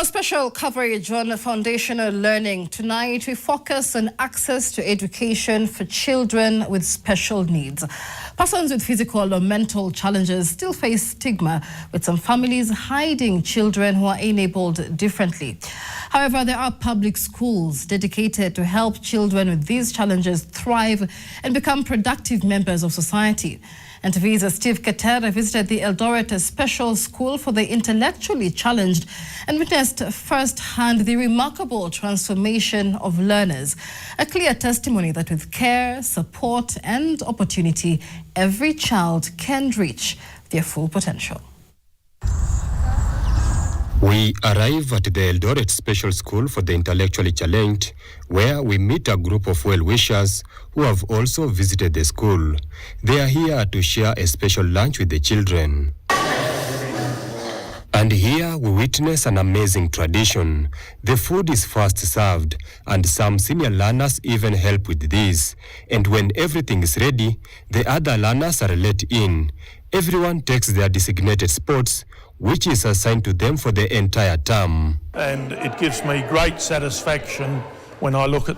For special coverage on foundational learning, tonight we focus on access to education for children with special needs. Persons with physical or mental challenges still face stigma, with some families hiding children who are enabled differently. However, there are public schools dedicated to help children with these challenges thrive and become productive members of society. And TV's Steve Keter visited the Eldoret Special School for the Intellectually Challenged and witnessed firsthand the remarkable transformation of learners. A clear testimony that with care, support and opportunity, every child can reach their full potential. We arrive at the Eldoret Special School for the Intellectually Challenged, where we meet a group of well-wishers who have also visited the school. They are here to share a special lunch with the children. And here we witness an amazing tradition. The food is first served, and some senior learners even help with this. And when everything is ready, the other learners are let in. Everyone takes their designated spots, which is assigned to them for the entire term. And it gives me great satisfaction when I look at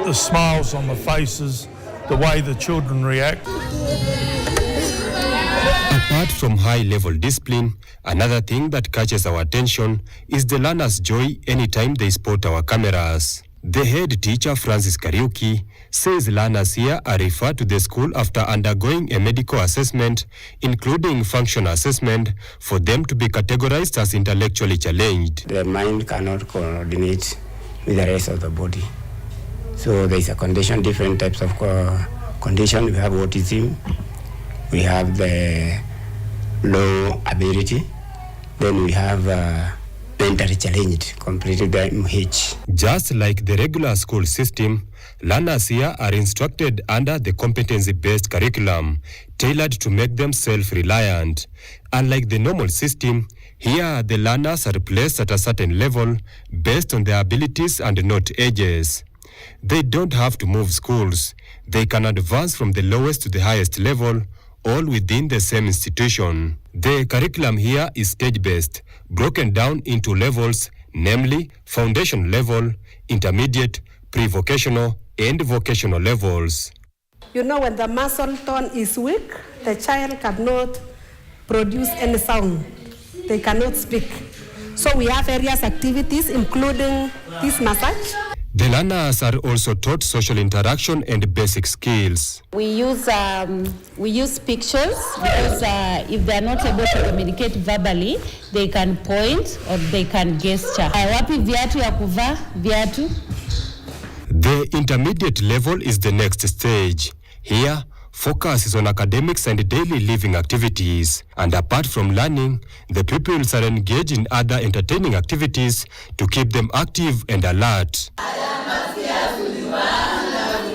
the smiles on the faces, the way the children react. Apart from high-level discipline, another thing that catches our attention is the learners' joy anytime they spot our cameras. The head teacher, Francis Kariuki, says learners here are referred to the school after undergoing a medical assessment, including functional assessment, for them to be categorized as intellectually challenged. The mind cannot coordinate with the rest of the body. So there is a condition, different types of condition. We have autism, we have the low ability, then we have mentally challenged, completed the MH. Just like the regular school system, learners here are instructed under the competency-based curriculum, tailored to make them self-reliant. Unlike the normal system, here the learners are placed at a certain level based on their abilities and not ages. They don't have to move schools. They can advance from the lowest to the highest level, all within the same institution. The curriculum here is stage-based, broken down into levels, namely foundation level, intermediate, pre-vocational, and vocational levels. You know, when the muscle tone is weak, the child cannot produce any sound. They cannot speak. So we have various activities, including this massage. The learners are also taught social interaction and basic skills. We use pictures because if they are not able to communicate verbally, they can point or they can gesture. Wapi viatu ya kuvaa viatu? The intermediate level is the next stage. Here, focus is on academics and daily living activities. And apart from learning, the pupils are engaged in other entertaining activities to keep them active and alert.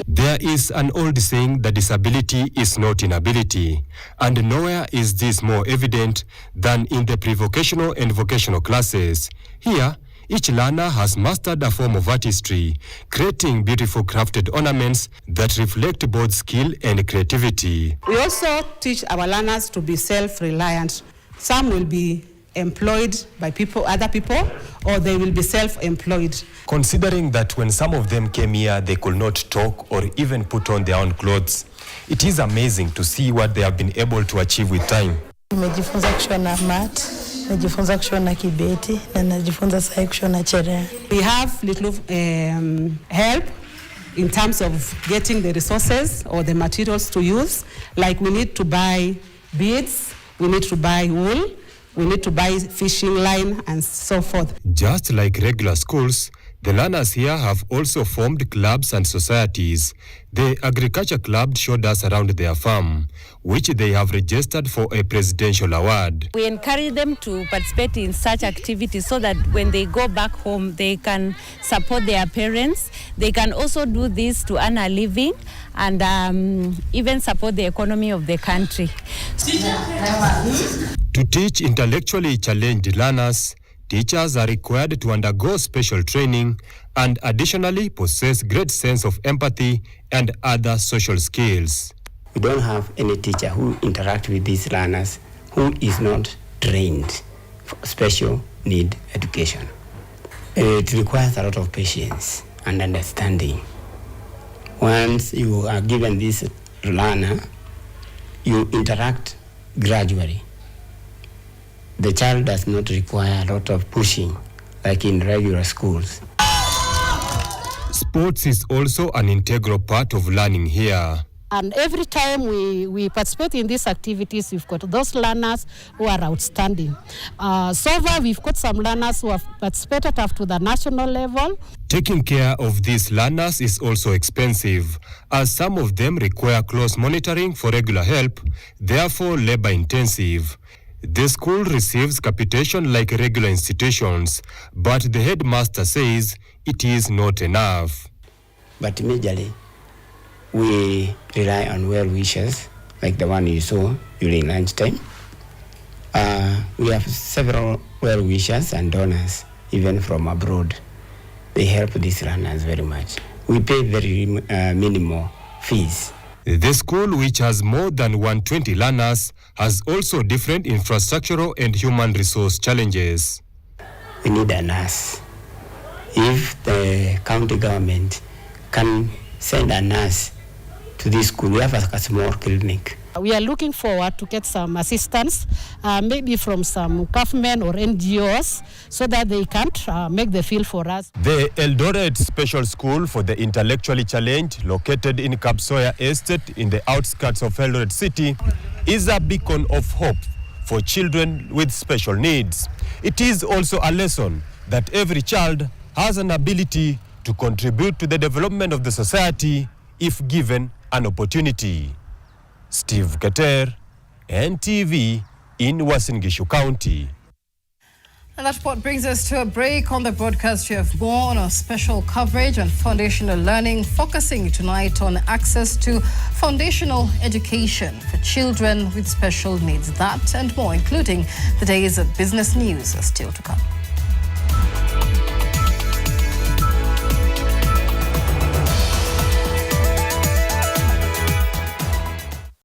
There is an old saying that disability is not inability, and nowhere is this more evident than in the pre-vocational and vocational classes. Here, each learner has mastered a form of artistry, creating beautiful crafted ornaments that reflect both skill and creativity. We also teach our learners to be self-reliant. Some will be employed by other people, or they will be self-employed. Considering that when some of them came here, they could not talk or even put on their own clothes, it is amazing to see what they have been able to achieve with time. Nimejifunza kushona mat, najifunza kushona kibeti, na najifunza sai kushona cherehani. We have little help in terms of getting the resources or the materials to use. Like we need to buy beads, we need to buy wool, we need to buy fishing line and so forth. Just like regular schools, the learners here have also formed clubs and societies. The Agriculture Club showed us around their farm, which they have registered for a presidential award. We encourage them to participate in such activities so that when they go back home, they can support their parents. They can also do this to earn a living and even support the economy of the country. To teach intellectually challenged learners, teachers are required to undergo special training and additionally possess great sense of empathy and other social skills. We don't have any teacher who interacts with these learners who is not trained for special need education. It requires a lot of patience and understanding. Once you are given this learner, you interact gradually. The child does not require a lot of pushing like in regular schools. Sports is also an integral part of learning here. And every time we participate in these activities, we've got those learners who are outstanding. So far, we've got some learners who have participated up to the national level. Taking care of these learners is also expensive, as some of them require close monitoring for regular help, therefore labor intensive. The school receives capitation like regular institutions, but the headmaster says it is not enough. But majorly, we rely on well-wishers, like the one you saw during lunchtime. We have several well-wishers and donors, even from abroad. They help these learners very much. We pay very minimal fees. The school, which has more than 120 learners, has also different infrastructural and human resource challenges. We need a nurse. If the county government can send a nurse to this school, we have a small clinic. We are looking forward to get some assistance, maybe from some government or NGOs, so that they can make the field for us. The Eldoret Special School for the Intellectually Challenged, located in Kapsoya Estate in the outskirts of Eldoret City, is a beacon of hope for children with special needs. It is also a lesson that every child has an ability to contribute to the development of the society if given an opportunity. Steve Keter, NTV in Uasin Gishu County. And that report brings us to a break. On the broadcast, you have more on our special coverage on foundational learning, focusing tonight on access to foundational education for children with special needs. That and more, including the day's business news, are still to come.